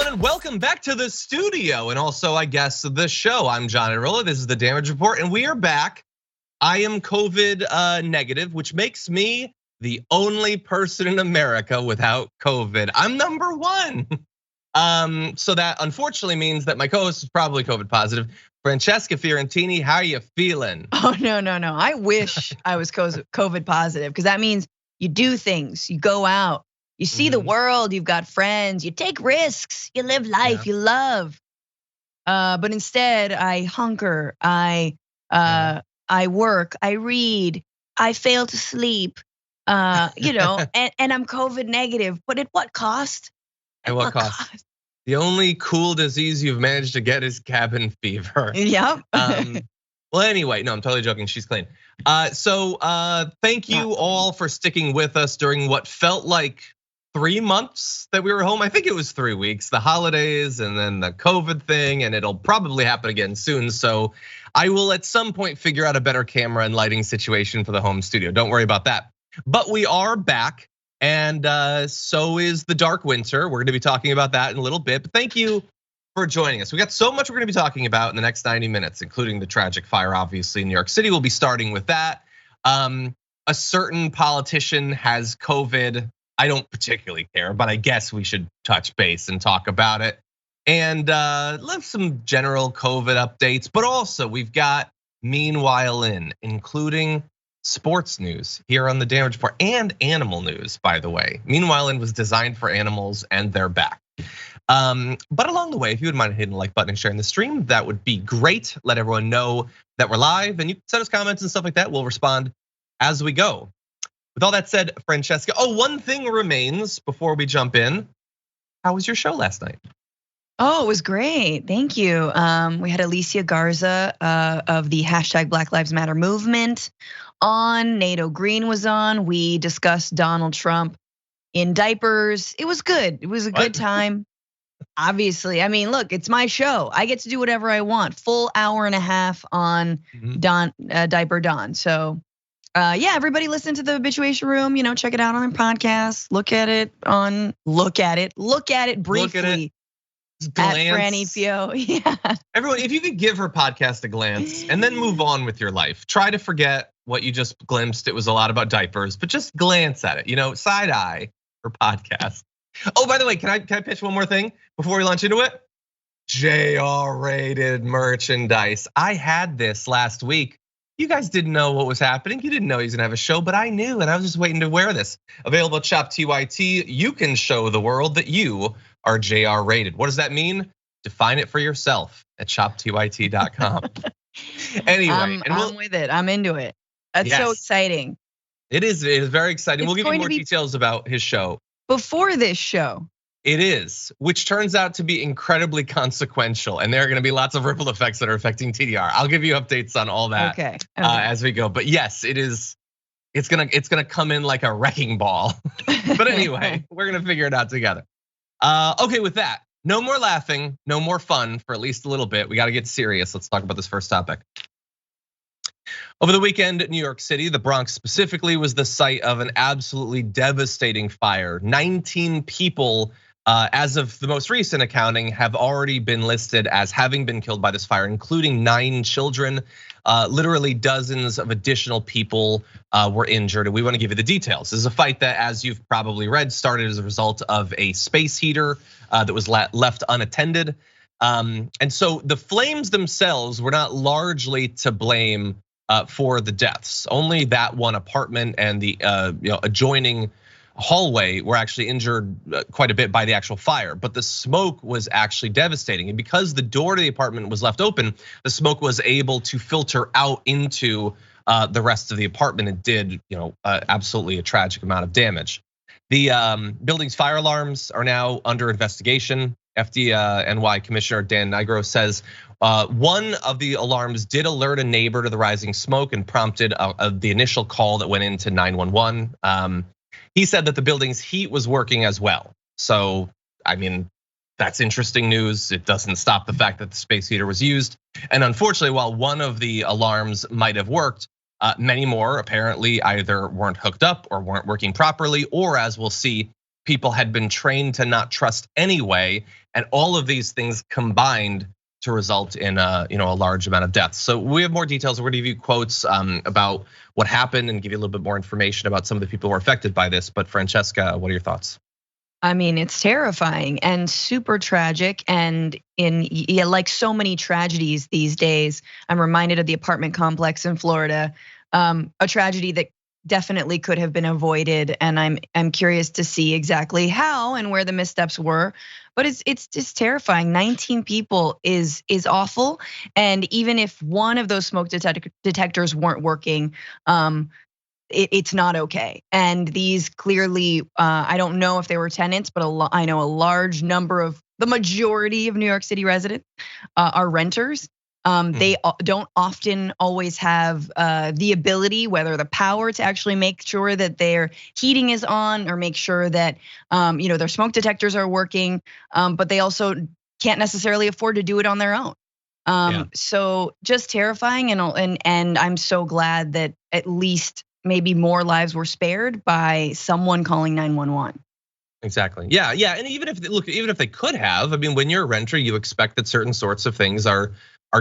and welcome back to the studio and also, I guess, the show. I'm John Arola. This is the Damage Report, and we are back. I am COVID negative, which makes me the only person in America without COVID. I'm number one. So that unfortunately means that my co-host is probably COVID positive. Francesca Fiorentini, how are you feeling? Oh, no. I wish I was COVID positive because that means you do things, you go out. You see the world, you've got friends, you take risks, you live life, you love. But instead, I hunker, I work, I read, I fail to sleep, and I'm COVID negative. But at what cost? At what cost? The only cool disease you've managed to get is cabin fever. Yep. Well, anyway, no, I'm totally joking. She's clean. So thank you all for sticking with us during what felt like 3 months that we were home. I think it was 3 weeks, the holidays and then the COVID thing, and it'll probably happen again soon. So I will at some point figure out a better camera and lighting situation for the home studio. Don't worry about that. But we are back, and so is the dark winter. We're gonna be talking about that in a little bit, but thank you for joining us. We got so much we're gonna be talking about in the next 90 minutes, including the tragic fire, obviously, in New York City. We'll be starting with that. A certain politician has COVID. I don't particularly care, but I guess we should touch base and talk about it. And leave some general COVID updates, but also we've got Meanwhile including sports news here on the Damage Report and animal news, by the way. Meanwhile was designed for animals and they're back. But along the way, if you wouldn't mind hitting the like button and sharing the stream, that would be great. Let everyone know that we're live, and you can send us comments and stuff like that. We'll respond as we go. With all that said, Francesca, one thing remains before we jump in. How was your show last night? Oh, it was great. Thank you. We had Alicia Garza of the hashtag Black Lives Matter movement on. Nato Green was on. We discussed Donald Trump in diapers. It was good. It was a good time. Obviously, I mean, look, it's my show. I get to do whatever I want. Full hour and a half on Diaper Don. So. Yeah, everybody listen to the Habituation Room, check it out on their podcast. Look at it briefly. At Franny Pio. Yeah. Everyone, if you could give her podcast a glance and then move on with your life. Try to forget what you just glimpsed. It was a lot about diapers, but just glance at it, side eye her podcast. Oh, by the way, can I pitch one more thing before we launch into it? JR rated merchandise. I had this last week. You guys didn't know what was happening. You didn't know he was gonna have a show, but I knew, and I was just waiting to wear this. Available at Shop TYT. You can show the world that you are JR rated. What does that mean? Define it for yourself at shoptyt.com. Anyway, I'm with it. I'm into it. That's so exciting. It is very exciting. We'll give you more details about his show. Before this show. It is, which turns out to be incredibly consequential, and there are going to be lots of ripple effects that are affecting TDR. I'll give you updates on all that as we go. But yes, it is. It's gonna come in like a wrecking ball. But anyway, we're gonna figure it out together. Okay, with that, no more laughing, no more fun for at least a little bit. We got to get serious. Let's talk about this first topic. Over the weekend in New York City, the Bronx specifically was the site of an absolutely devastating fire. 19 people. As of the most recent accounting, have already been listed as having been killed by this fire, including 9 children. Literally dozens of additional people were injured, and we want to give you the details. This is a fight that, as you've probably read, started as a result of a space heater that was left unattended. And so the flames themselves were not largely to blame for the deaths. Only that one apartment and the adjoining hallway were actually injured quite a bit by the actual fire, but the smoke was actually devastating. And because the door to the apartment was left open, the smoke was able to filter out into the rest of the apartment. It did, absolutely a tragic amount of damage. The building's fire alarms are now under investigation. FDNY Commissioner Dan Nigro says one of the alarms did alert a neighbor to the rising smoke and prompted the initial call that went into 911. He said that the building's heat was working as well. So, I mean, that's interesting news. It doesn't stop the fact that the space heater was used. And unfortunately, while one of the alarms might have worked, many more apparently either weren't hooked up or weren't working properly, or as we'll see, people had been trained to not trust anyway, and all of these things combined to result in a large amount of deaths. So we have more details. We're gonna give you quotes about what happened and give you a little bit more information about some of the people who were affected by this. But Francesca, what are your thoughts? I mean, it's terrifying and super tragic, and like so many tragedies these days, I'm reminded of the apartment complex in Florida, a tragedy that definitely could have been avoided, and I'm curious to see exactly how and where the missteps were. But it's just terrifying. 19 people is awful, and even if one of those smoke detectors weren't working, it's not okay. And these clearly, I don't know if they were tenants, but I know a large number of the majority of New York City residents are renters. They don't often always have the ability, whether the power, to actually make sure that their heating is on or make sure that their smoke detectors are working. But they also can't necessarily afford to do it on their own. So just terrifying, and I'm so glad that at least maybe more lives were spared by someone calling 911. Exactly. Yeah. And even if they could have, I mean, when you're a renter, you expect that certain sorts of things are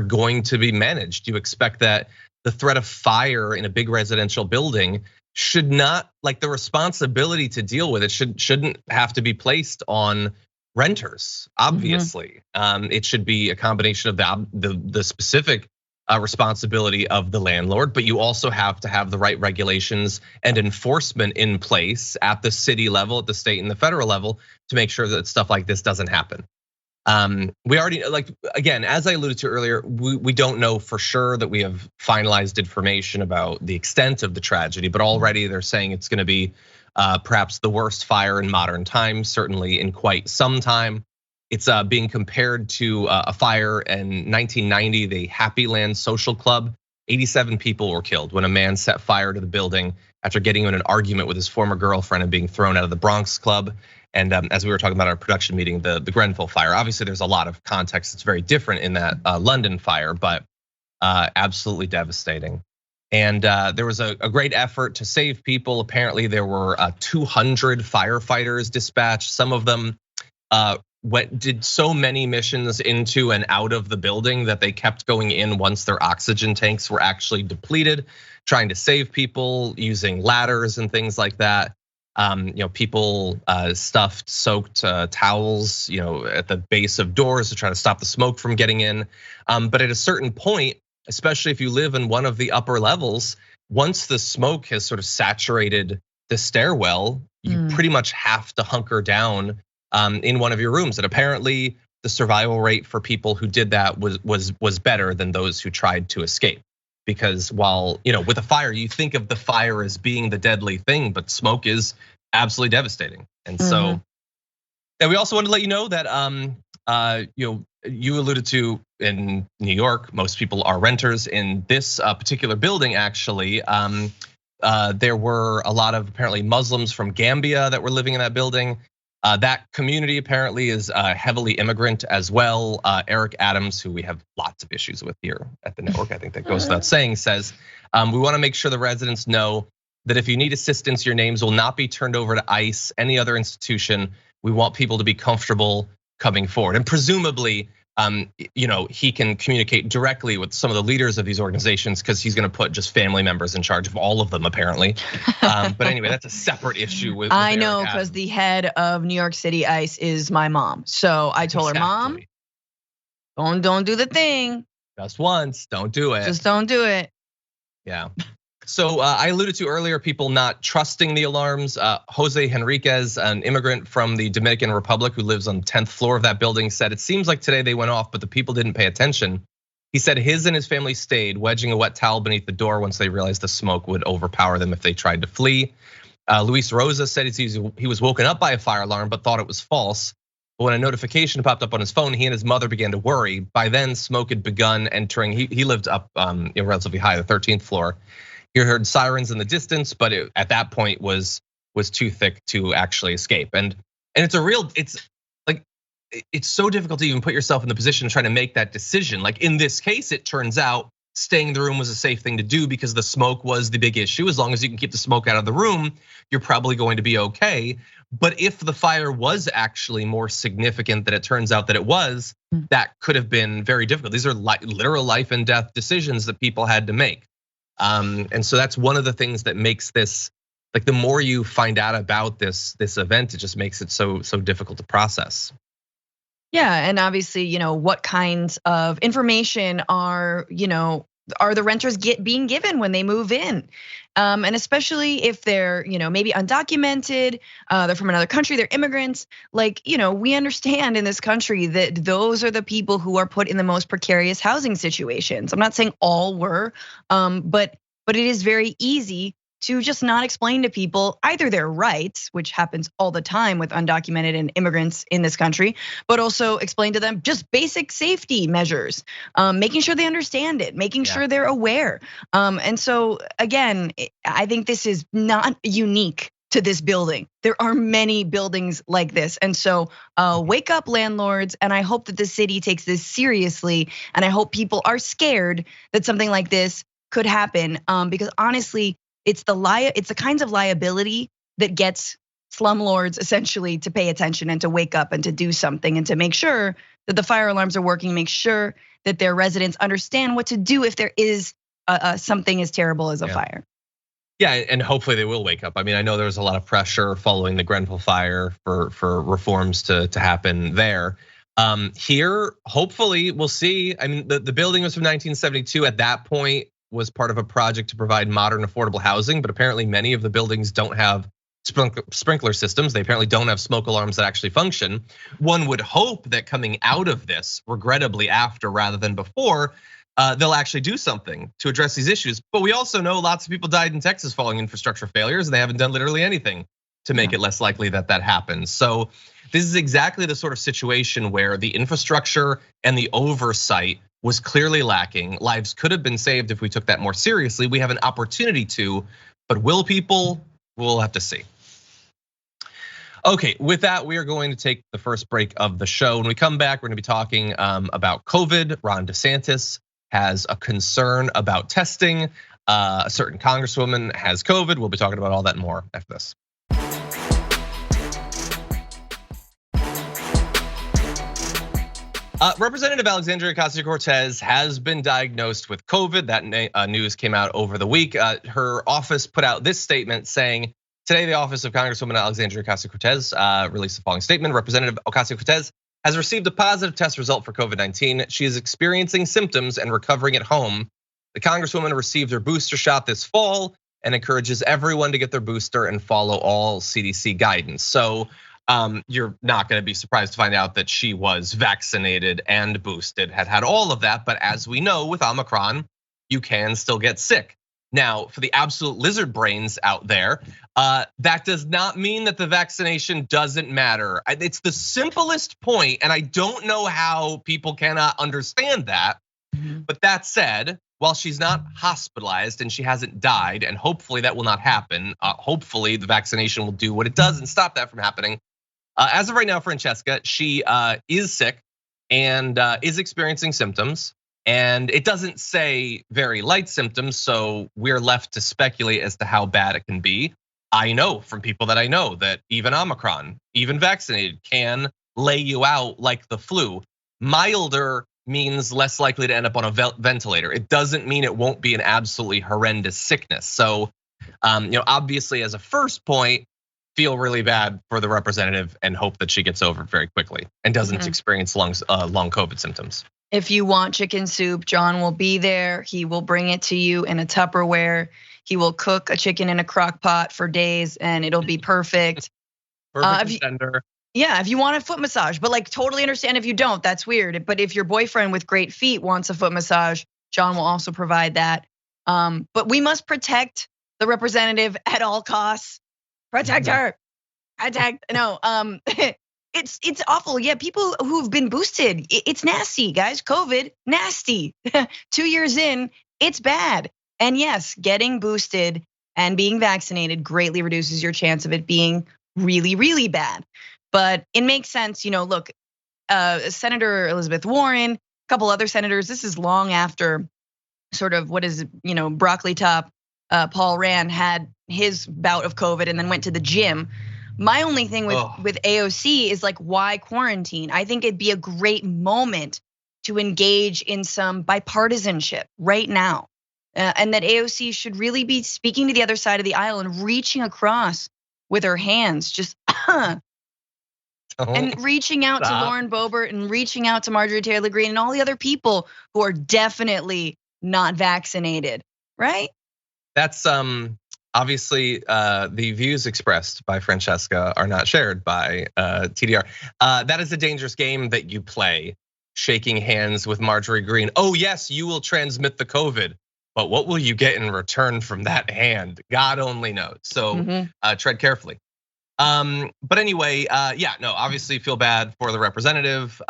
going to be managed. You expect that the threat of fire in a big residential building should not, like, the responsibility to deal with it shouldn't have to be placed on renters. Obviously, it should be a combination of the specific responsibility of the landlord, but you also have to have the right regulations and enforcement in place at the city level, at the state and the federal level, to make sure that stuff like this doesn't happen. We already, like, again, as I alluded to earlier, we don't know for sure that we have finalized information about the extent of the tragedy, but already they're saying it's gonna be perhaps the worst fire in modern times, certainly in quite some time. It's being compared to a fire in 1990, the Happy Land Social Club. 87 people were killed when a man set fire to the building after getting in an argument with his former girlfriend and being thrown out of the Bronx club. And as we were talking about our production meeting, the Grenfell fire. Obviously, there's a lot of context that's very different in that London fire, but absolutely devastating. And there was a great effort to save people. Apparently, there were 200 firefighters dispatched. Some of them did so many missions into and out of the building that they kept going in once their oxygen tanks were actually depleted, trying to save people using ladders and things like that. People stuffed soaked towels, at the base of doors to try to stop the smoke from getting in. But at a certain point, especially if you live in one of the upper levels, once the smoke has sort of saturated the stairwell, you pretty much have to hunker down in one of your rooms. And apparently the survival rate for people who did that was better than those who tried to escape. Because while, with a fire, you think of the fire as being the deadly thing, but smoke is absolutely devastating. And so, and we also wanted to let you know that, you alluded to in New York, most people are renters. In this particular building, actually, there were a lot of apparently Muslims from Gambia that were living in that building. That community apparently is heavily immigrant as well. Eric Adams, who we have lots of issues with here at the network, I think that goes without saying, says, we wanna make sure the residents know that if you need assistance, your names will not be turned over to ICE, any other institution. We want people to be comfortable coming forward. And presumably, he can communicate directly with some of the leaders of these organizations because he's gonna put just family members in charge of all of them, apparently. But anyway, that's a separate issue with I know, because the head of New York City ICE is my mom. So I told her, Mom, don't do the thing. Just once, don't do it. Just don't do it. Yeah. So I alluded to earlier, people not trusting the alarms. Jose Henriquez, an immigrant from the Dominican Republic who lives on the 10th floor of that building, said it seems like today they went off, but the people didn't pay attention. He said his and his family stayed, wedging a wet towel beneath the door once they realized the smoke would overpower them if they tried to flee. Luis Rosa said he was woken up by a fire alarm, but thought it was false. But when a notification popped up on his phone, he and his mother began to worry. By then, smoke had begun entering. He lived up relatively high, the 13th floor. He heard sirens in the distance, but at that point was too thick to actually escape. And it's so difficult to even put yourself in the position of trying to make that decision. Like in this case, it turns out staying in the room was a safe thing to do because the smoke was the big issue. As long as you can keep the smoke out of the room, you're probably going to be okay. But if the fire was actually more significant than it turns out that it was, that could have been very difficult. These are literal life and death decisions that people had to make. And so that's one of the things that makes this, like, the more you find out about this event, it just makes it so difficult to process. Yeah, and obviously, what kinds of information are the renters being given when they move in? And especially if they're, maybe undocumented, they're from another country, they're immigrants. Like, we understand in this country that those are the people who are put in the most precarious housing situations. I'm not saying all were, but it is very easy to just not explain to people either their rights, which happens all the time with undocumented and immigrants in this country, but also explain to them just basic safety measures, making sure they understand it, making sure they're aware. And so again, I think this is not unique to this building. There are many buildings like this. And so wake up, landlords, and I hope that the city takes this seriously, and I hope people are scared that something like this could happen, because honestly, it's the kinds of liability that gets slumlords essentially to pay attention and to wake up and to do something and to make sure that the fire alarms are working, make sure that their residents understand what to do if there is something as terrible as a fire. Yeah, and hopefully they will wake up. I mean, I know there was a lot of pressure following the Grenfell fire for reforms to happen there. Here, hopefully we'll see. I mean, the building was from 1972. At that point, was part of a project to provide modern affordable housing, but apparently many of the buildings don't have sprinkler systems. They apparently don't have smoke alarms that actually function. One would hope that coming out of this, regrettably after rather than before, they'll actually do something to address these issues. But we also know lots of people died in Texas following infrastructure failures, and they haven't done literally anything to make it less likely that happens. So this is exactly the sort of situation where the infrastructure and the oversight was clearly lacking. Lives could have been saved if we took that more seriously. We have an opportunity to, but will people? We'll have to see. Okay, with that, we are going to take the first break of the show. When we come back, we're gonna be talking about COVID. Ron DeSantis has a concern about testing. A certain congresswoman has COVID. We'll be talking about all that and more after this. Representative Alexandria Ocasio-Cortez has been diagnosed with COVID. That news came out over the week. Her office put out this statement saying, today the office of Congresswoman Alexandria Ocasio-Cortez released the following statement. Representative Ocasio-Cortez has received a positive test result for COVID-19. She is experiencing symptoms and recovering at home. The Congresswoman received her booster shot this fall and encourages everyone to get their booster and follow all CDC guidance. So you're not gonna be surprised to find out that she was vaccinated and boosted, had all of that. But as we know with Omicron, you can still get sick. Now, for the absolute lizard brains out there, that does not mean that the vaccination doesn't matter. It's the simplest point, and I don't know how people cannot understand that. But that said, while she's not hospitalized and she hasn't died, and hopefully that will not happen, hopefully the vaccination will do what it does and stop that from happening. As of right now, Francesca, she is sick and is experiencing symptoms. And it doesn't say very light symptoms, so we're left to speculate as to how bad it can be. I know from people that I know that even Omicron, even vaccinated, can lay you out like the flu. Milder means less likely to end up on a ventilator. It doesn't mean it won't be an absolutely horrendous sickness. So, obviously as a first point, feel really bad for the representative and hope that she gets over it very quickly and doesn't experience long COVID symptoms. If you want chicken soup, John will be there. He will bring it to you in a Tupperware. He will cook a chicken in a crock pot for days and it'll be perfect. Perfect tender. Yeah, if you want a foot massage, but like totally understand if you don't, that's weird. But if your boyfriend with great feet wants a foot massage, John will also provide that. But we must protect the representative at all costs. Protect her. It's awful. Yeah, people who've been boosted, it's nasty, guys. COVID, nasty. 2 years in, it's bad. And yes, getting boosted and being vaccinated greatly reduces your chance of it being really, really bad. But it makes sense, look, Senator Elizabeth Warren, a couple other senators, this is long after sort of broccoli top Paul Rand had his bout of COVID and then went to the gym. My only thing with AOC is like, why quarantine? I think it'd be a great moment to engage in some bipartisanship right now. And that AOC should really be speaking to the other side of the aisle and reaching across with her hands, just and reaching out to Lauren Boebert and reaching out to Marjorie Taylor Greene and all the other people who are definitely not vaccinated, right? That's obviously the views expressed by Francesca are not shared by TDR. That is a dangerous game that you play, shaking hands with Marjorie Greene. Oh yes, you will transmit the COVID, but what will you get in return from that hand? God only knows. So tread carefully. But anyway, obviously feel bad for the representative.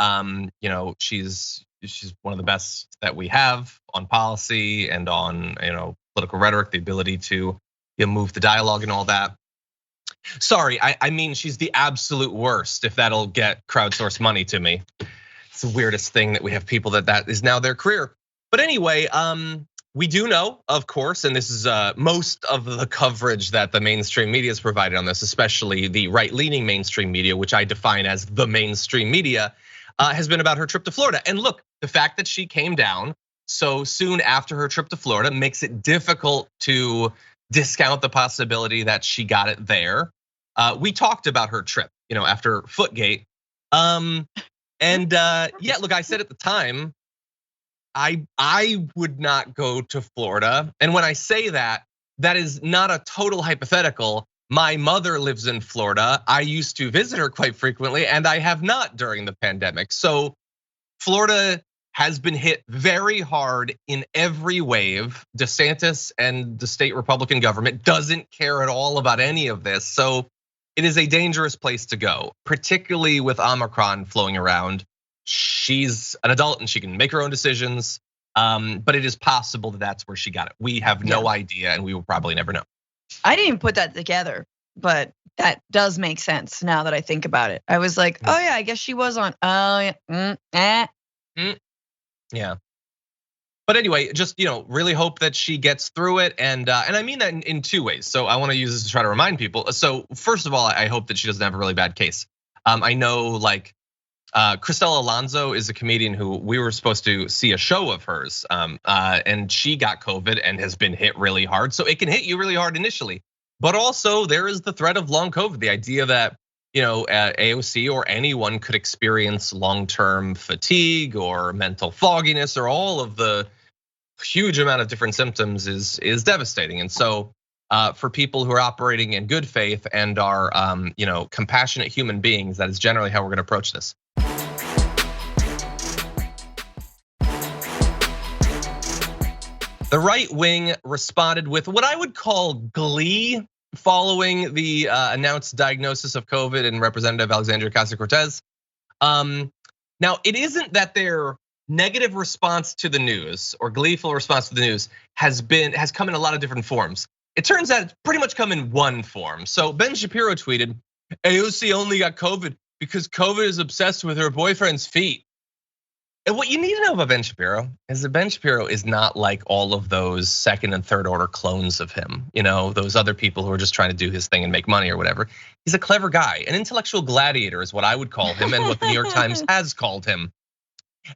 She's one of the best that we have on policy and on political rhetoric, the ability to move the dialogue and all that. Sorry, I mean she's the absolute worst. If that'll get crowdsourced money to me, it's the weirdest thing that we have people that is now their career. But anyway, we do know, of course, and this is most of the coverage that the mainstream media has provided on this, especially the right-leaning mainstream media, which I define as the mainstream media, has been about her trip to Florida. And look, the fact that she came down so soon after her trip to Florida makes it difficult to discount the possibility that she got it there. We talked about her trip, after Footgate. Look, I said at the time, I would not go to Florida. And when I say that is not a total hypothetical. My mother lives in Florida. I used to visit her quite frequently, and I have not during the pandemic. So Florida has been hit very hard in every wave. DeSantis and the state Republican government doesn't care at all about any of this. So it is a dangerous place to go, particularly with Omicron flowing around. She's an adult and she can make her own decisions, but it is possible that that's where she got it. We have no idea, and we will probably never know. I didn't even put that together, but that does make sense now that I think about it. I was like, oh yeah, I guess she was on. Oh yeah, yeah. But anyway, just really hope that she gets through it, and I mean that in two ways. So I want to use this to try to remind people. So first of all, I hope that she doesn't have a really bad case. I know Cristela Alonso is a comedian who we were supposed to see a show of hers, and she got COVID and has been hit really hard. So it can hit you really hard initially, but also there is the threat of long COVID. The idea that AOC or anyone could experience long-term fatigue or mental fogginess or all of the huge amount of different symptoms is devastating. And so for people who are operating in good faith and are compassionate human beings, that is generally how we're going to approach this. The right wing responded with what I would call glee following the announced diagnosis of COVID in Representative Alexandria Ocasio-Cortez. Now, it isn't that their negative response to the news or gleeful response to the news has come in a lot of different forms. It turns out it's pretty much come in one form. So Ben Shapiro tweeted, AOC only got COVID because COVID is obsessed with her boyfriend's feet. And what you need to know about Ben Shapiro is that Ben Shapiro is not like all of those second and third order clones of him. Those other people who are just trying to do his thing and make money or whatever. He's a clever guy, an intellectual gladiator is what I would call him and what the New York Times has called him.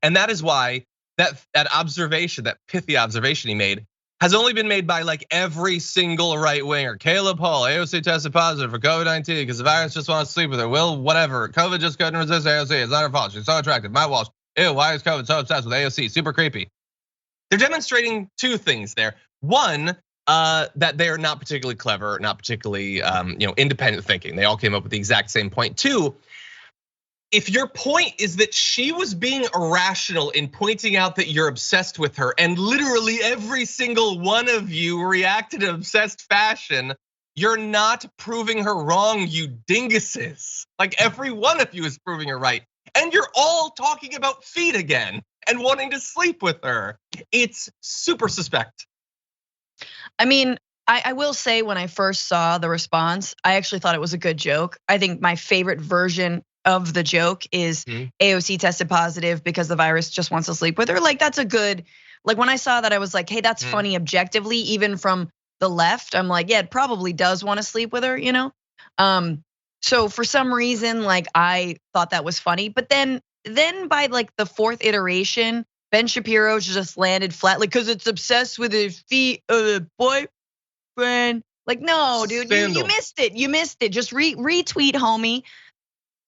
And that is why that observation, that pithy observation he made, has only been made by every single right winger. Caleb Hall, AOC tested positive for COVID-19 because the virus just wants to sleep with her. Will, whatever. COVID just couldn't resist AOC. It's not her fault. She's so attractive. Matt Walsh. Ew, why is COVID so obsessed with AOC? Super creepy. They're demonstrating two things there. One, that they're not particularly clever, not particularly independent thinking. They all came up with the exact same point. Two, if your point is that she was being irrational in pointing out that you're obsessed with her, and literally every single one of you reacted in obsessed fashion, you're not proving her wrong, you dinguses. Every one of you is proving her right. And you're all talking about feet again and wanting to sleep with her. It's super suspect. I mean, I will say when I first saw the response, I actually thought it was a good joke. I think my favorite version of the joke is AOC tested positive because the virus just wants to sleep with her. That's a good Like when I saw that, I was like, hey, that's funny objectively, even from the left. I'm like, yeah, it probably does want to sleep with her, you know? So for some reason, like I thought that was funny, but then by like the fourth iteration, Ben Shapiro just landed flat, like, cause it's obsessed with his feet of the boyfriend. Like, no, dude, you missed it. You missed it. Just retweet, homie.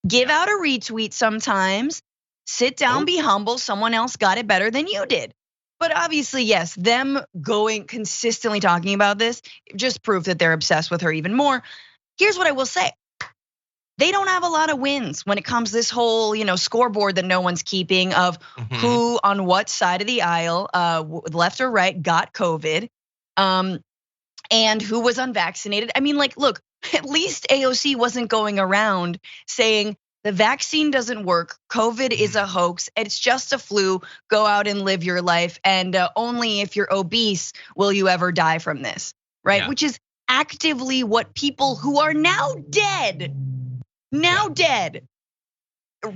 Give out a retweet sometimes. Sit down, be humble. Someone else got it better than you did. But obviously, yes, them going consistently talking about this just proved that they're obsessed with her even more. Here's what I will say. They don't have a lot of wins when it comes to this whole, scoreboard that no one's keeping of who on what side of the aisle, left or right, got COVID, and who was unvaccinated. I mean, like, look, at least AOC wasn't going around saying the vaccine doesn't work, COVID is a hoax, it's just a flu, go out and live your life, and only if you're obese will you ever die from this, right? Yeah. Which is actively what people who are now dead,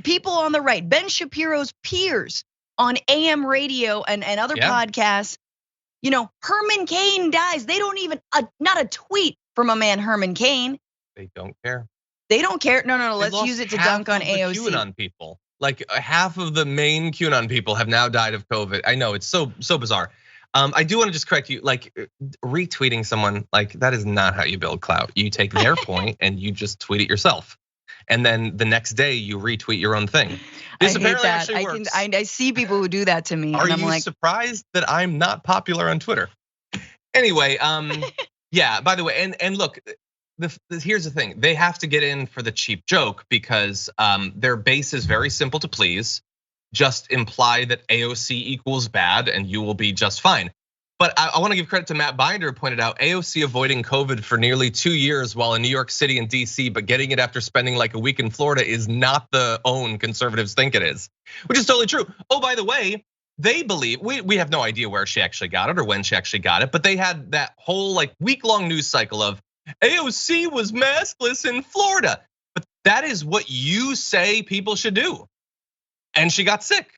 people on the right, Ben Shapiro's peers on AM radio and other podcasts, Herman Cain dies. They don't even, not a tweet from a man, Herman Cain. They don't care. They don't care. No. Let's use it to dunk on AOC. QAnon people, like half of the main QAnon people have now died of COVID. I know it's so bizarre. I do want to just correct you, like retweeting someone, like that is not how you build clout. You take their point and you just tweet it yourself. And then the next day you retweet your own thing. This apparently actually works. I see people who do that to me. Are you surprised that I'm not popular on Twitter? Anyway, yeah, by the way, and look, here's the thing. They have to get in for the cheap joke because their base is very simple to please. Just imply that AOC equals bad and you will be just fine. But I want to give credit to Matt Binder, who pointed out AOC avoiding COVID for nearly 2 years while in New York City and DC, but getting it after spending like a week in Florida is not the own conservatives think it is, which is totally true. Oh, by the way, they believe, we have no idea where she actually got it or when she actually got it, but they had that whole like week-long news cycle of AOC was maskless in Florida. But that is what you say people should do. And she got sick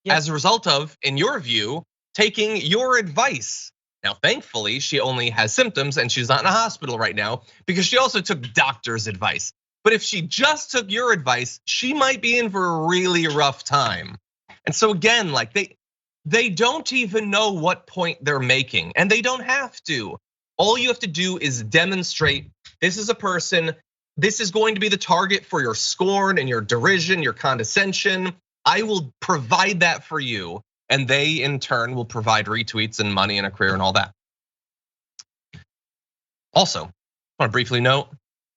as a result of, in your view, taking your advice. Now, thankfully, she only has symptoms and she's not in a hospital right now because she also took doctor's advice. But if she just took your advice, she might be in for a really rough time. And so again, like they don't even know what point they're making, and they don't have to. All you have to do is demonstrate this is a person, this is going to be the target for your scorn and your derision, your condescension. I will provide that for you. And they in turn will provide retweets and money and a career and all that. Also, I want to briefly note,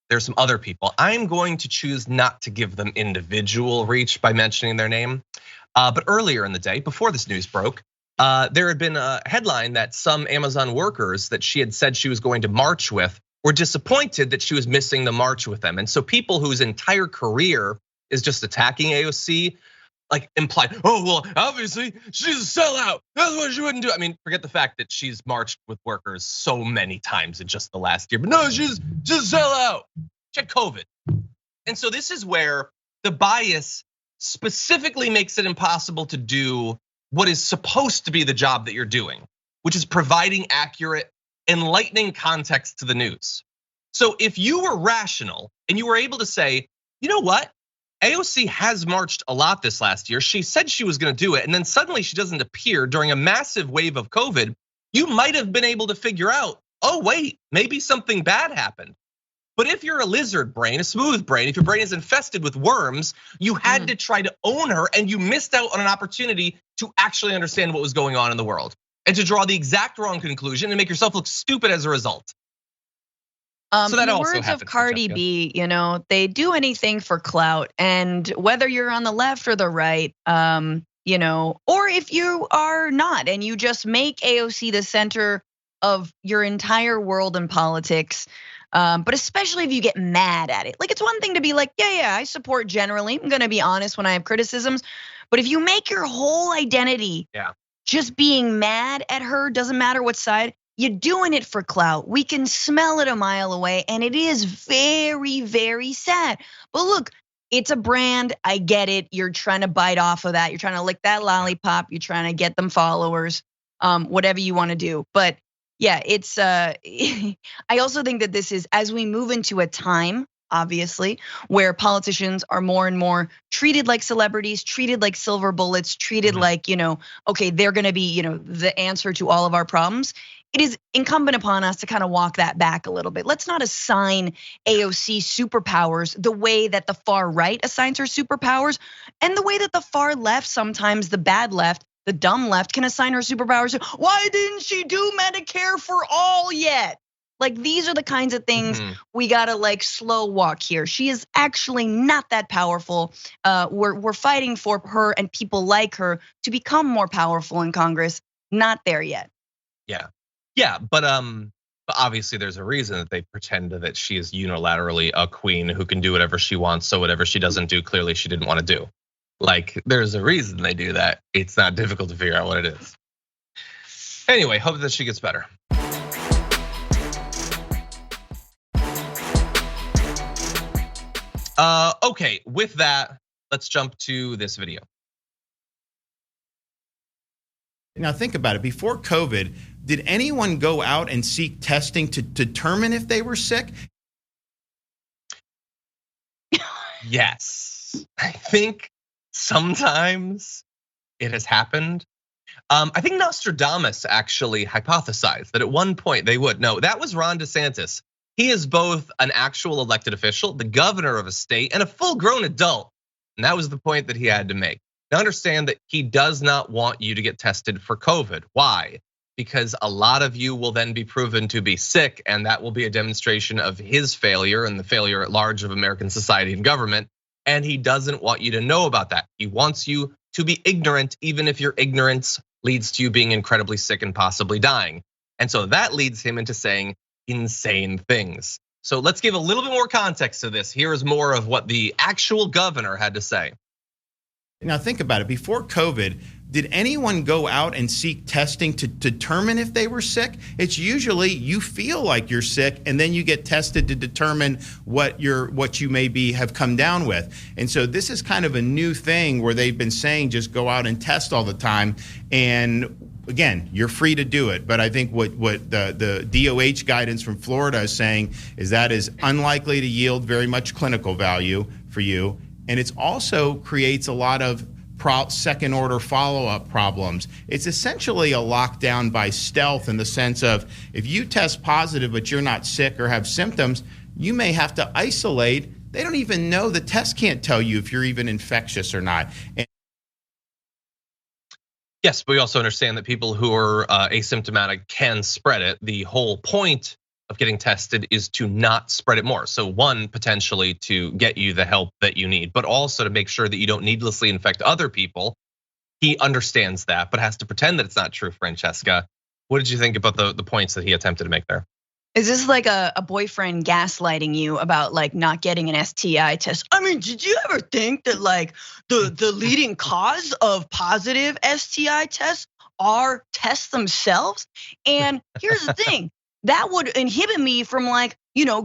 there's some other people. I'm going to choose not to give them individual reach by mentioning their name. But earlier in the day, before this news broke, there had been a headline that some Amazon workers that she had said she was going to march with were disappointed that she was missing the march with them. And so people whose entire career is just attacking AOC, like implied, oh, well, obviously she's a sellout. That's what she wouldn't do. I mean, forget the fact that she's marched with workers so many times in just the last year, but no, she's just a sellout. She had COVID. And so this is where the bias specifically makes it impossible to do what is supposed to be the job that you're doing, which is providing accurate, enlightening context to the news. So if you were rational and you were able to say, you know what? AOC has marched a lot this last year. She said she was gonna do it, and then suddenly she doesn't appear during a massive wave of COVID. You might have been able to figure out, oh wait, maybe something bad happened. But if you're a lizard brain, a smooth brain, if your brain is infested with worms, you had to try to own her and you missed out on an opportunity to actually understand what was going on in the world and to draw the exact wrong conclusion and make yourself look stupid as a result. So that in the words of Cardi B, they do anything for clout, and whether you're on the left or the right, or if you are not, and you just make AOC the center of your entire world in politics, but especially if you get mad at it. Like it's one thing to be like, yeah, I support generally. I'm gonna be honest when I have criticisms, but if you make your whole identity just being mad at her, doesn't matter what side. You're doing it for clout. We can smell it a mile away, and it is very, very sad. But look, it's a brand, I get it. You're trying to bite off of that. You're trying to lick that lollipop. You're trying to get them followers. whatever you want to do. But yeah, it's I also think that this is, as we move into a time, obviously, where politicians are more and more treated like celebrities, treated like silver bullets, treated like, okay, they're gonna be, the answer to all of our problems. It is incumbent upon us to kind of walk that back a little bit. Let's not assign AOC superpowers the way that the far right assigns her superpowers, and the way that the far left, sometimes the bad left, the dumb left, can assign her superpowers. Why didn't she do Medicare for all yet? Like, these are the kinds of things we gotta like slow walk here. She is actually not that powerful. We're fighting for her and people like her to become more powerful in Congress. Not there yet. Yeah, but obviously there's a reason that they pretend that she is unilaterally a queen who can do whatever she wants. So whatever she doesn't do, clearly she didn't want to do. Like, there's a reason they do that. It's not difficult to figure out what it is. Anyway, hope that she gets better. Okay, with that, let's jump to this video. Now think about it, before COVID, did anyone go out and seek testing to determine if they were sick? Yes, I think sometimes it has happened. I think Nostradamus actually hypothesized that at one point they would. No, that was Ron DeSantis. He is both an actual elected official, the governor of a state, and a full-grown adult. And that was the point that he had to make. Now understand that he does not want you to get tested for COVID. Why? Because a lot of you will then be proven to be sick, and that will be a demonstration of his failure and the failure at large of American society and government. And he doesn't want you to know about that. He wants you to be ignorant, even if your ignorance leads to you being incredibly sick and possibly dying. And so that leads him into saying insane things. So let's give a little bit more context to this. Here is more of what the actual governor had to say. Now think about it, before COVID, did anyone go out and seek testing to determine if they were sick? It's usually you feel like you're sick and then you get tested to determine what you maybe have come down with. And so this is kind of a new thing where they've been saying just go out and test all the time. And again, you're free to do it, but I think what the DOH guidance from Florida is saying is that is unlikely to yield very much clinical value for you. And it also creates a lot of second order follow-up problems. It's essentially a lockdown by stealth in the sense of if you test positive but you're not sick or have symptoms, you may have to isolate. They don't even know, the test can't tell you if you're even infectious or not. Yes, but we also understand that people who are asymptomatic can spread it. The whole point of getting tested is to not spread it more. So one, potentially to get you the help that you need, but also to make sure that you don't needlessly infect other people. He understands that, but has to pretend that it's not true, Francesca. What did you think about the points that he attempted to make there? Is this like a boyfriend gaslighting you about like not getting an STI test? I mean, did you ever think that like the leading cause of positive STI tests are tests themselves? And here's the thing. That would inhibit me from like,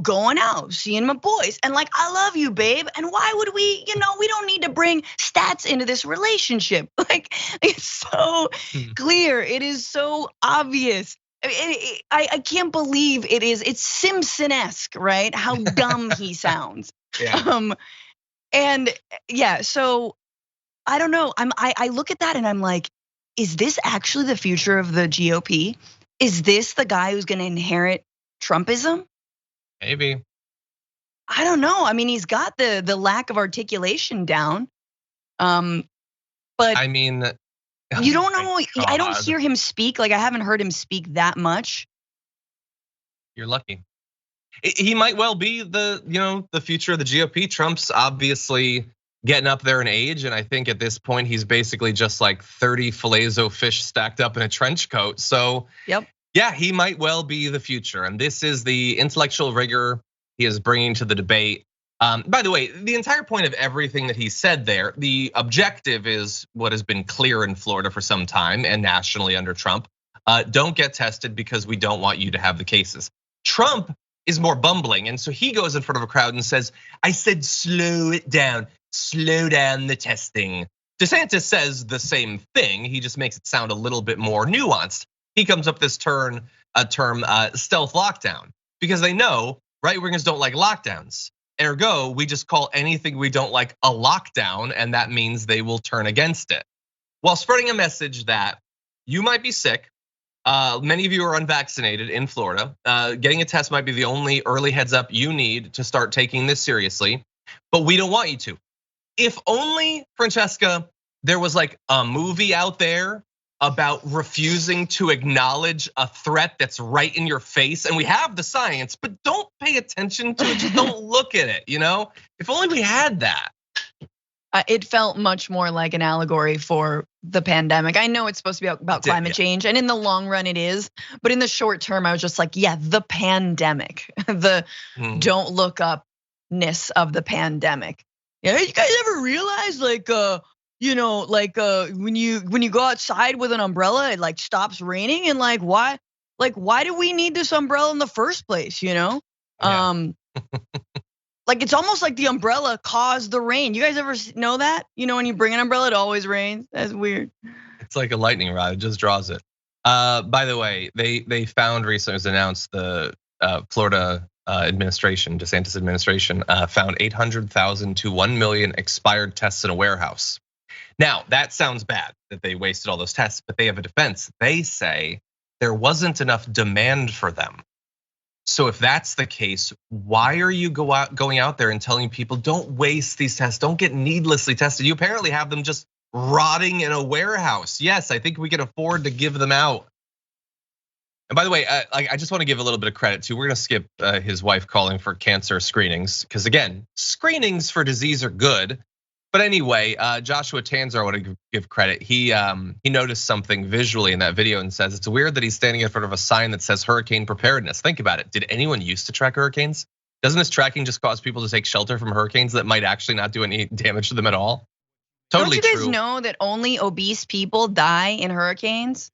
going out, seeing my boys. And like, I love you, babe. And why would we, we don't need to bring stats into this relationship. Like, it's so clear. It is so obvious. I can't believe it's Simpson-esque, right? How dumb he sounds. Yeah. And yeah, so I don't know. I look at that and I'm like, is this actually the future of the GOP? Is this the guy who's gonna inherit Trumpism? Maybe. I don't know. I mean, he's got the lack of articulation down. But I mean, you don't know. I don't hear him speak. Like I haven't heard him speak that much. You're lucky. He might well be the future of the GOP. Trump's obviously getting up there in age, and I think at this point he's basically just like 30 filet-o fish stacked up in a trench coat. So yep. Yeah, he might well be the future, and this is the intellectual rigor he is bringing to the debate. By the way, the entire point of everything that he said there, the objective is what has been clear in Florida for some time and nationally under Trump. Don't get tested because we don't want you to have the cases. Trump is more bumbling, and so he goes in front of a crowd and says, I said slow it down. Slow down the testing. DeSantis says the same thing. He just makes it sound a little bit more nuanced. He comes up with this term stealth lockdown, because they know right-wingers don't like lockdowns. Ergo, we just call anything we don't like a lockdown, and that means they will turn against it. While spreading a message that you might be sick, many of you are unvaccinated in Florida. Getting a test might be the only early heads up you need to start taking this seriously, but we don't want you to. If only, Francesca, there was like a movie out there about refusing to acknowledge a threat that's right in your face, and we have the science, but don't pay attention to it, just don't look at it, you know? If only we had that. It felt much more like an allegory for the pandemic. I know it's supposed to be about climate change, and in the long run it is, but in the short term, I was just like, yeah, the pandemic, the don't look upness of the pandemic. Yeah, you guys ever realize like, when you go outside with an umbrella, it like stops raining, and like why do we need this umbrella in the first place? You know, yeah. Like it's almost like the umbrella caused the rain. You guys ever know that? You know, when you bring an umbrella, it always rains. That's weird. It's like a lightning rod; it just draws it. By the way, they found recently, it was announced, the Florida administration, DeSantis administration, found 800,000 to 1 million expired tests in a warehouse. Now, that sounds bad that they wasted all those tests, but they have a defense. They say there wasn't enough demand for them. So if that's the case, why are you going out there and telling people don't waste these tests, don't get needlessly tested? You apparently have them just rotting in a warehouse. Yes, I think we can afford to give them out. And by the way, I just want to give a little bit of credit to, we're gonna skip his wife calling for cancer screenings, because again, screenings for disease are good. But anyway, Joshua Tanzer, I want to give credit. He noticed something visually in that video and says it's weird that he's standing in front of a sign that says hurricane preparedness. Think about it. Did anyone used to track hurricanes? Doesn't this tracking just cause people to take shelter from hurricanes that might actually not do any damage to them at all? Totally true. Don't you guys know that only obese people die in hurricanes?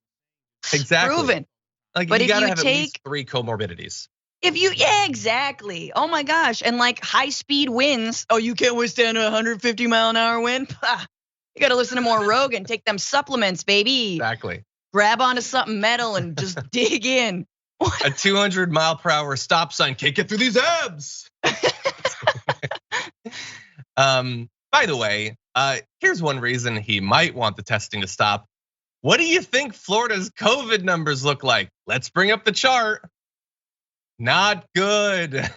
Exactly. Proven. Like, but you gotta have at least 3 comorbidities. Yeah, exactly. Oh my gosh. And like high speed winds. Oh, you can't withstand a 150 mile an hour wind? You gotta listen to more Rogan, take them supplements, baby. Exactly. Grab onto something metal and just dig in. A 200 mile per hour stop sign can't get through these abs. By the way, here's one reason he might want the testing to stop. What do you think Florida's COVID numbers look like? Let's bring up the chart. Not good,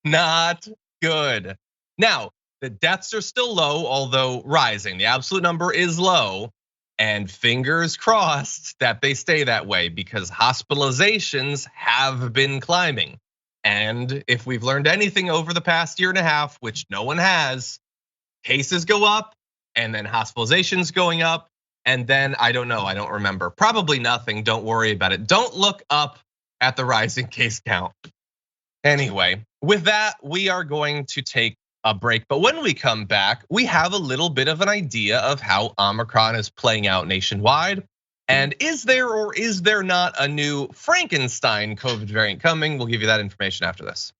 not good. Now, the deaths are still low, although rising. The absolute number is low, and fingers crossed that they stay that way, because hospitalizations have been climbing. And if we've learned anything over the past year and a half, which no one has, cases go up, and then hospitalizations going up, and then I don't know, I don't remember. Probably nothing, don't worry about it. Don't look up at the rising case count. Anyway, with that, we are going to take a break. But when we come back, we have a little bit of an idea of how Omicron is playing out nationwide. And is there or is there not a new Frankenstein COVID variant coming? We'll give you that information after this.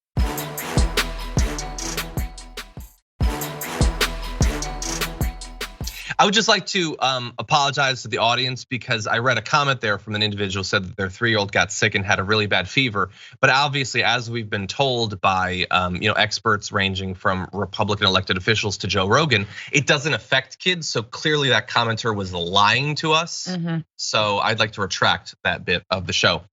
I would just like to apologize to the audience, because I read a comment there from an individual who said that their 3-year-old got sick and had a really bad fever. But obviously, as we've been told by experts ranging from Republican elected officials to Joe Rogan, it doesn't affect kids. So clearly that commenter was lying to us. So I'd like to retract that bit of the show.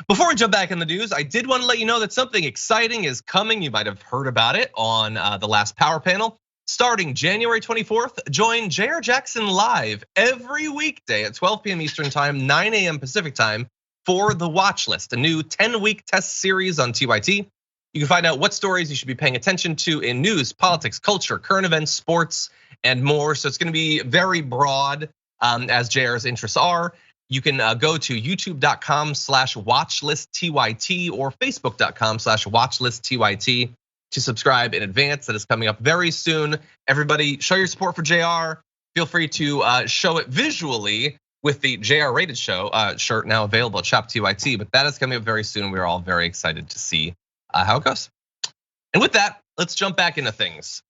Before we jump back in the news, I did want to let you know that something exciting is coming. You might have heard about it on the last Power Panel. Starting January 24th, join J.R. Jackson live every weekday at 12 p.m. Eastern Time, 9 a.m. Pacific Time for The Watch List, a new 10-week test series on TYT. You can find out what stories you should be paying attention to in news, politics, culture, current events, sports, and more. So it's going to be very broad, as JR's interests are. You can go to youtube.com/watchlisttyt or facebook.com/watchlisttyt. to subscribe in advance. That is coming up very soon. Everybody, show your support for JR. Feel free to show it visually with the JR Rated Show shirt now available at Shop TYT. But that is coming up very soon. We're all very excited to see how it goes. And with that, let's jump back into things.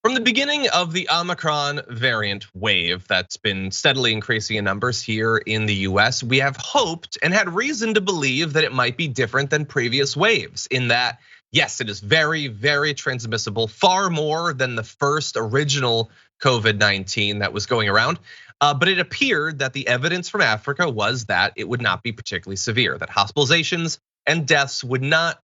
From the beginning of the Omicron variant wave that's been steadily increasing in numbers here in the US, we have hoped and had reason to believe that it might be different than previous waves in that, yes, it is very, very transmissible, far more than the first original COVID-19 that was going around. But it appeared that the evidence from Africa was that it would not be particularly severe, that hospitalizations and deaths would not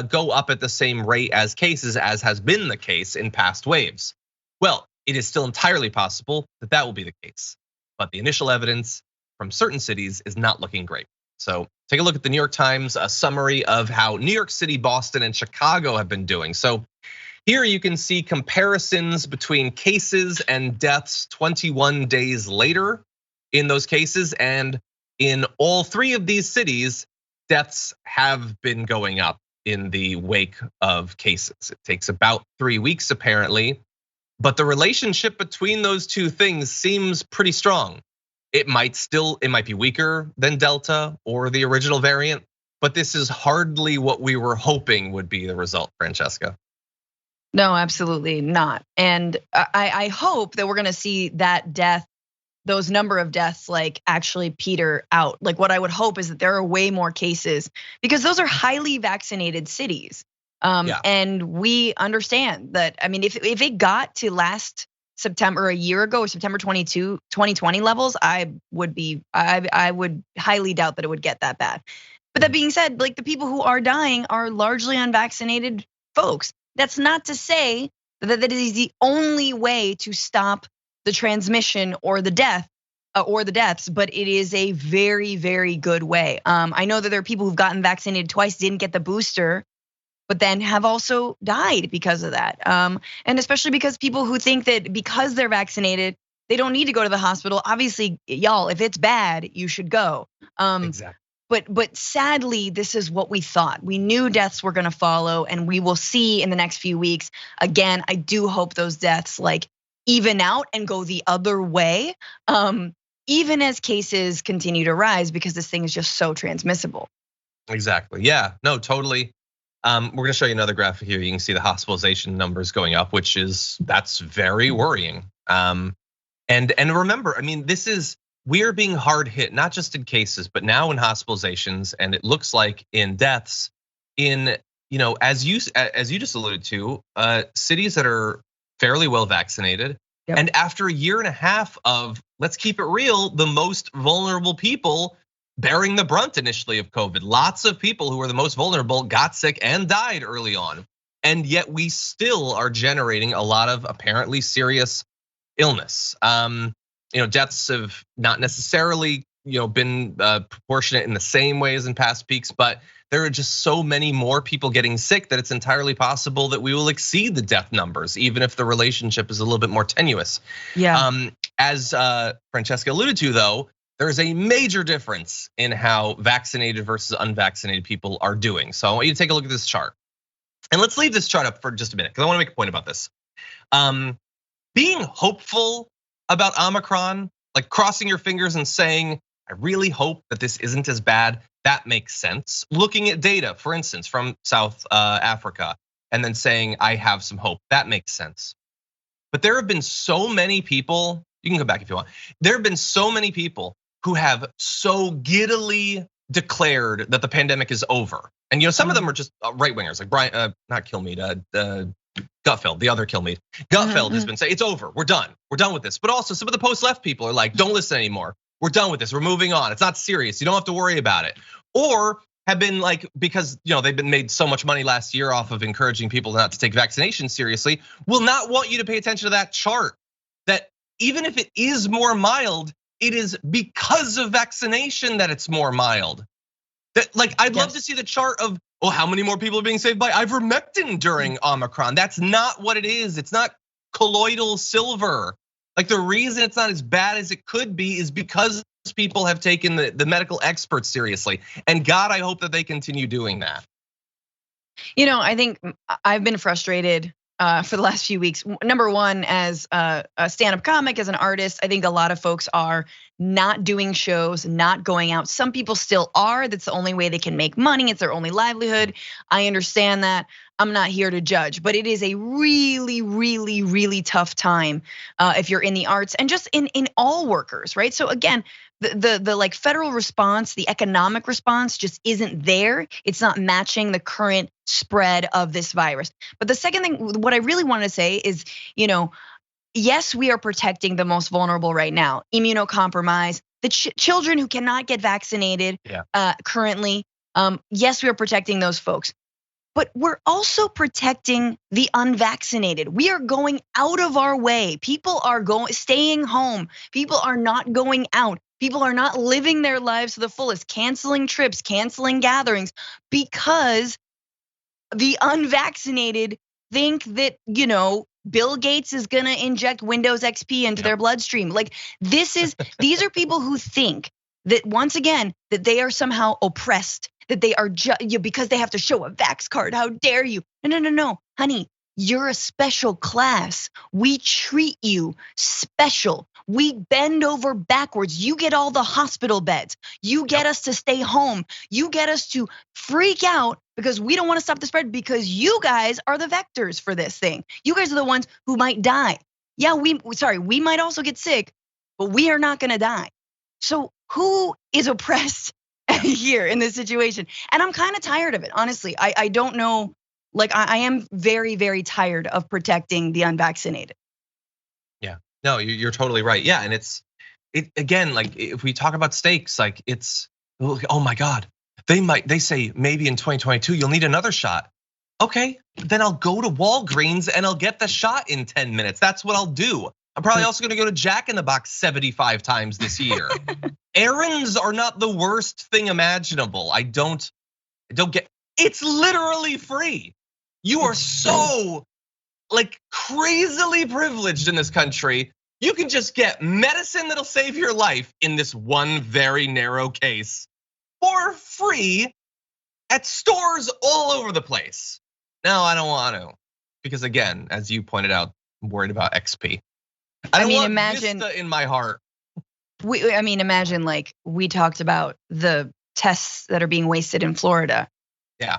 go up at the same rate as cases as has been the case in past waves. Well, it is still entirely possible that that will be the case, but the initial evidence from certain cities is not looking great. So take a look at the New York Times, a summary of how New York City, Boston, and Chicago have been doing. So here you can see comparisons between cases and deaths 21 days later in those cases, and in all three of these cities, deaths have been going up in the wake of cases. It takes about 3 weeks apparently, but the relationship between those two things seems pretty strong. It might be weaker than Delta or the original variant, but this is hardly what we were hoping would be the result, Francesca. No, absolutely not. And I hope that we're gonna see that those number of deaths like actually peter out. Like what I would hope is that there are way more cases because those are highly vaccinated cities. And we understand that, I mean, if it got to last September, a year ago, or September 2020 levels, I would highly doubt that it would get that bad. But that being said, like the people who are dying are largely unvaccinated folks. That's not to say that that is the only way to stop the transmission or the death or the deaths, but it is a very, very good way. I know that there are people who've gotten vaccinated twice, didn't get the booster, but then have also died because of that. And especially because people who think that because they're vaccinated, they don't need to go to the hospital. Obviously, y'all, if it's bad, you should go. Exactly. But sadly, this is what we thought. We knew deaths were gonna follow, and we will see in the next few weeks. Again, I do hope those deaths like even out and go the other way, even as cases continue to rise because this thing is just so transmissible. Exactly, yeah, no, totally. We're gonna show you another graphic here. You can see the hospitalization numbers going up, that's very worrying. And remember, I mean, we are being hard hit, not just in cases, but now in hospitalizations, and it looks like in deaths, as you just alluded to, cities that are fairly well vaccinated. Yep. And after a year and a half of, let's keep it real, the most vulnerable people bearing the brunt initially of COVID. Lots of people who were the most vulnerable got sick and died early on. And yet we still are generating a lot of apparently serious illness. Deaths have not necessarily been proportionate in the same way as in past peaks, but there are just so many more people getting sick that it's entirely possible that we will exceed the death numbers, even if the relationship is a little bit more tenuous. Yeah. As Francesca alluded to, though, there is a major difference in how vaccinated versus unvaccinated people are doing. So I want you to take a look at this chart. And let's leave this chart up for just a minute, because I want to make a point about this. Being hopeful about Omicron, like crossing your fingers and saying, I really hope that this isn't as bad, that makes sense. Looking at data, for instance, from South Africa, and then saying, I have some hope, that makes sense. But there have been so many people, you can go back if you want. There have been so many people who have so giddily declared that the pandemic is over. And some of them are just right wingers, like Brian, not Kilmeade, Gutfeld, the other Kilmeade. Gutfeld has been saying it's over, we're done with this. But also some of the post-left people are like, don't listen anymore. We're done with this, we're moving on. It's not serious, you don't have to worry about it. Or have been like, because they've been made so much money last year off of encouraging people not to take vaccinations seriously, will not want you to pay attention to that chart. That even if it is more mild, it is because of vaccination that it's more mild. That I'd love to see the chart of, how many more people are being saved by ivermectin during Omicron? That's not what it is. It's not colloidal silver. Like the reason it's not as bad as it could be is because people have taken the medical experts seriously. And God, I hope that they continue doing that. I think I've been frustrated for the last few weeks. Number one, as a stand-up comic, as an artist, I think a lot of folks are not doing shows, not going out. Some people still are. That's the only way they can make money. It's their only livelihood. I understand that. I'm not here to judge, but it is a really, really, really tough time if you're in the arts and just in all workers, right? So again, the like federal response, the economic response just isn't there. It's not matching the current spread of this virus. But the second thing, what I really want to say is, yes, we are protecting the most vulnerable right now, immunocompromised, the children who cannot get vaccinated currently. Yes, we are protecting those folks. But we're also protecting the unvaccinated. We are going out of our way. People are staying home. People are not going out. People are not living their lives to the fullest, canceling trips, canceling gatherings, because the unvaccinated think that, Bill Gates is gonna inject Windows XP into their bloodstream. Like these are people who think that once again, that they are somehow oppressed, that they are because they have to show a vax card. How dare you? No, honey, you're a special class. We treat you special. We bend over backwards. You get all the hospital beds. You get us to stay home. You get us to freak out because we don't want to stop the spread because you guys are the vectors for this thing. You guys are the ones who might die. Yeah, we might also get sick, but we are not gonna die. So who is oppressed here in this situation? And I'm kind of tired of it, honestly. I don't know, like I am very, very tired of protecting the unvaccinated. Yeah, no, you're totally right. Yeah, and it again, like if we talk about stakes, like it's, oh my God, they say maybe in 2022 you'll need another shot. Okay, then I'll go to Walgreens and I'll get the shot in 10 minutes. That's what I'll do. I'm probably also gonna go to Jack in the Box 75 times this year. Errands are not the worst thing imaginable. I don't get, it's literally free. You are so like crazily privileged in this country. You can just get medicine that'll save your life in this one very narrow case for free at stores all over the place. No, I don't want to, because again, as you pointed out, I'm worried about XP. I mean, imagine Vista in my heart. Imagine like we talked about the tests that are being wasted in Florida. Yeah.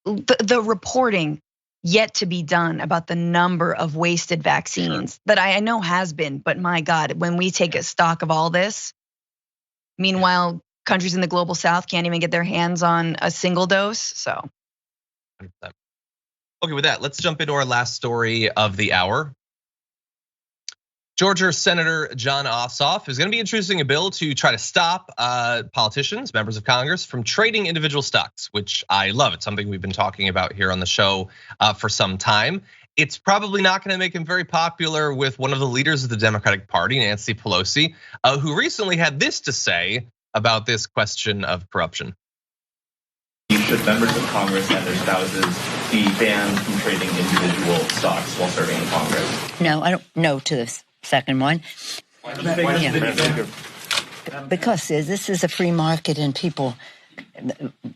The reporting yet to be done about the number of wasted vaccines that I know has been, but my God, when we take a stock of all this, meanwhile, countries in the global South can't even get their hands on a single dose, so. 100%. Okay, with that, let's jump into our last story of the hour. Georgia Senator John Ossoff is going to be introducing a bill to try to stop politicians, members of Congress, from trading individual stocks, which I love. It's something we've been talking about here on the show for some time. It's probably not going to make him very popular with one of the leaders of the Democratic Party, Nancy Pelosi, who recently had this to say about this question of corruption. Should members of Congress and their spouses be banned from trading individual stocks while serving in Congress? No, I don't know to this second one. Because this is a free market and people,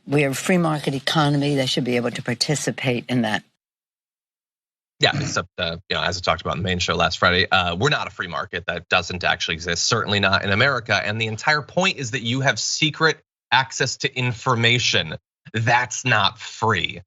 we're a free market economy. They should be able to participate in that. Yeah, except as I talked about in the main show last Friday, we're not a free market. That doesn't actually exist, certainly not in America. And the entire point is that you have secret access to information. That's not free.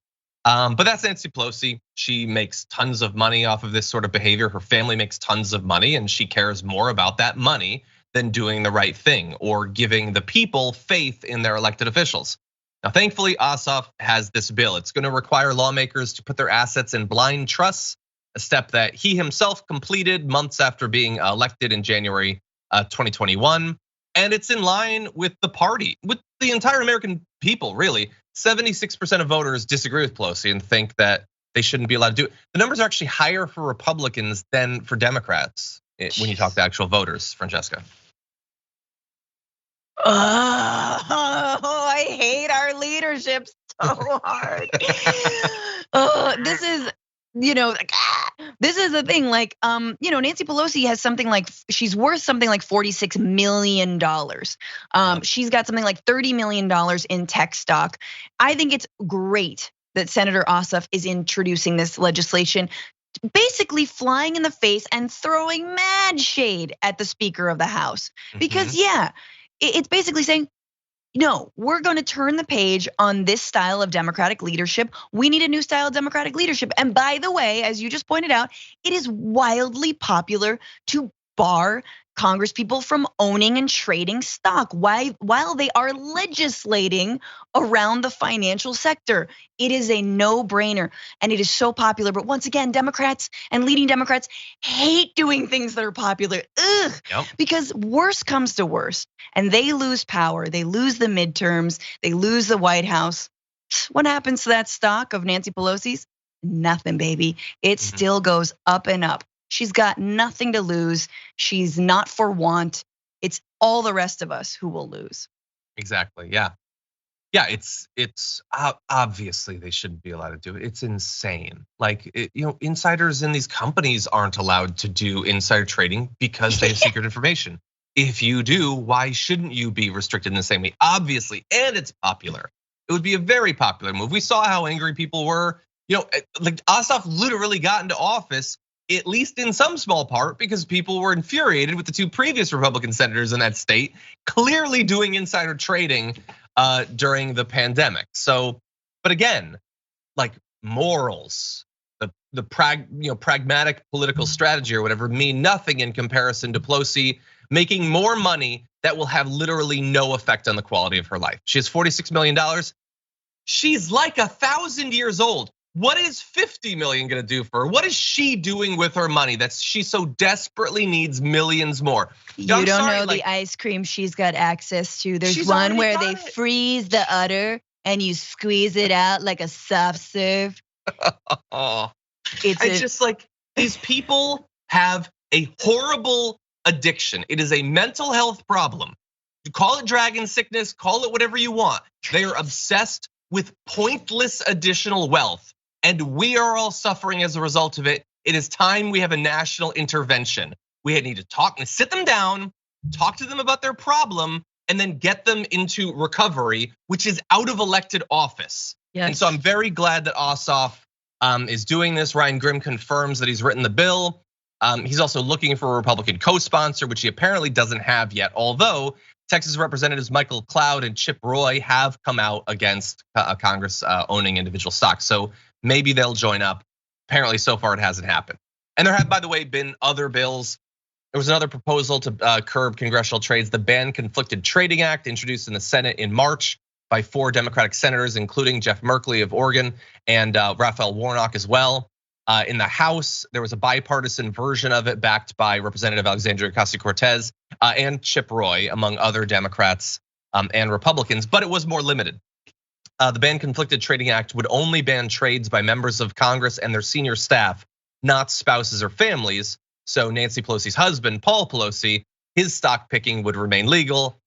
But that's Nancy Pelosi. She makes tons of money off of this sort of behavior. Her family makes tons of money, and she cares more about that money than doing the right thing or giving the people faith in their elected officials. Now, thankfully, Ossoff has this bill. It's going to require lawmakers to put their assets in blind trusts, a step that he himself completed months after being elected in January 2021. And it's in line with the party, with the entire American people, really. 76% of voters disagree with Pelosi and think that they shouldn't be allowed to do it. The numbers are actually higher for Republicans than for Democrats when you talk to actual voters, Francesca. Oh, I hate our leadership so hard. This is, this is the thing. Like, Nancy Pelosi has something like, she's worth something like $46 million. She's got something like $30 million in tech stock. I think it's great that Senator Ossoff is introducing this legislation. basically flying in the face and throwing mad shade at the Speaker of the House. Because it's basically saying, no, we're going to turn the page on this style of Democratic leadership. We need a new style of Democratic leadership. And by the way, as you just pointed out, it is wildly popular to bar Congresspeople from owning and trading stock while they are legislating around the financial sector. It is a no-brainer, and it is so popular. But once again, Democrats and leading Democrats hate doing things that are popular. Because worse comes to worse, and they lose power. They lose the midterms. They lose the White House. What happens to that stock of Nancy Pelosi's? Nothing, baby. It still goes up and up. She's got nothing to lose. She's not for want. It's all the rest of us who will lose. Exactly. Yeah. It's obviously they shouldn't be allowed to do it. It's insane. Like, insiders in these companies aren't allowed to do insider trading because they have secret information. If you do, why shouldn't you be restricted in the same way? Obviously, and it's popular. It would be a very popular move. We saw how angry people were. Like Ossoff literally got into office, at least in some small part, because people were infuriated with the two previous Republican senators in that state clearly doing insider trading during the pandemic. So, but again, like morals, the pragmatic political strategy or whatever mean nothing in comparison to Pelosi making more money that will have literally no effect on the quality of her life. She has $46 million. She's like 1,000 years old. What is 50 million gonna do for her? What is she doing with her money that she so desperately needs millions more? You don't know the ice cream she's got access to. There's one where they freeze the udder and you squeeze it out like a soft serve. It's just like these people have a horrible addiction. It is a mental health problem. You call it dragon sickness, call it whatever you want. They are obsessed with pointless additional wealth. And we are all suffering as a result of it. It is time we have a national intervention. We need to sit them down, talk to them about their problem, and then get them into recovery, which is out of elected office. Yes. And so I'm very glad that Ossoff is doing this. Ryan Grimm confirms that he's written the bill. He's also looking for a Republican co-sponsor, which he apparently doesn't have yet. Although Texas Representatives Michael Clout and Chip Roy have come out against Congress owning individual stocks. So maybe they'll join up. Apparently so far it hasn't happened. And there have, by the way, been other bills. There was another proposal to curb congressional trades, the Ban Conflicted Trading Act, introduced in the Senate in March by 4 Democratic senators, including Jeff Merkley of Oregon and Raphael Warnock as well. In the House, there was a bipartisan version of it backed by Representative Alexandria Ocasio-Cortez and Chip Roy, among other Democrats and Republicans, but it was more limited. The Ban Conflicted Trading Act would only ban trades by members of Congress and their senior staff, not spouses or families. So Nancy Pelosi's husband, Paul Pelosi, his stock picking would remain legal.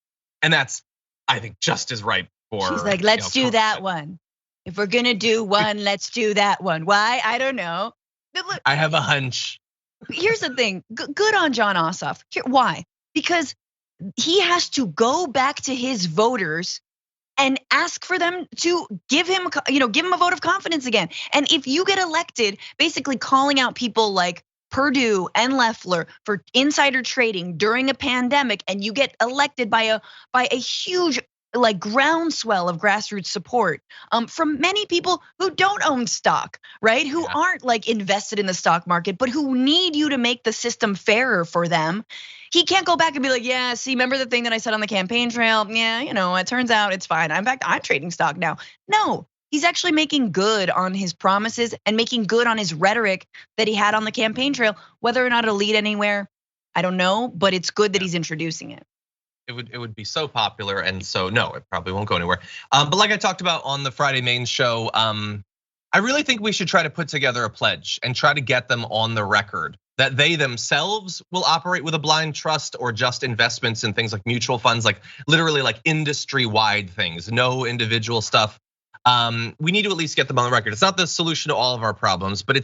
And that's, I think, just as right for. She's like, let's do that one. If we're gonna do one, let's do that one. Why? I don't know. Look, I have a hunch. Here's the thing, good on Jon Ossoff. Why? Because he has to go back to his voters and ask for them to give him a vote of confidence again. And if you get elected, basically calling out people like Perdue and Loeffler for insider trading during a pandemic, and you get elected by a huge like groundswell of grassroots support from many people who don't own stock, right? Who aren't like invested in the stock market, but who need you to make the system fairer for them. He can't go back and be like, yeah, see, remember the thing that I said on the campaign trail? Yeah, it turns out it's fine. In fact, I'm trading stock now. No, he's actually making good on his promises and making good on his rhetoric that he had on the campaign trail. Whether or not it'll lead anywhere, I don't know, but it's good that he's introducing it. It would be so popular, and so no, it probably won't go anywhere. But like I talked about on the Friday main show, I really think we should try to put together a pledge and try to get them on the record that they themselves will operate with a blind trust or just investments in things like mutual funds, like literally like industry-wide things, no individual stuff. We need to at least get them on the record. It's not the solution to all of our problems, but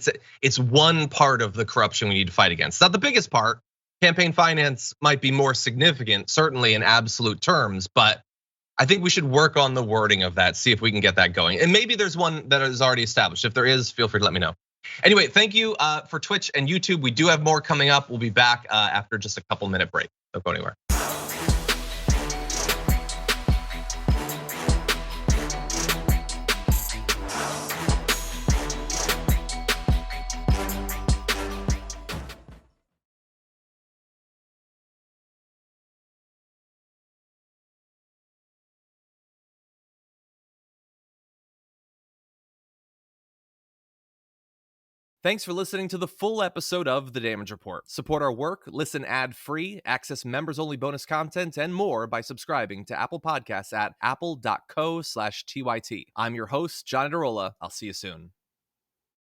it's one part of the corruption we need to fight against. It's not the biggest part. Campaign finance might be more significant, certainly in absolute terms, but I think we should work on the wording of that, see if we can get that going. And maybe there's one that is already established. If there is, feel free to let me know. Anyway, thank you for Twitch and YouTube. We do have more coming up. We'll be back after just a couple minute break. Don't go anywhere. Thanks for listening to the full episode of The Damage Report. Support our work, listen ad-free, access members-only bonus content, and more by subscribing to Apple Podcasts at apple.co/TYT. I'm your host, John Adarola. I'll see you soon.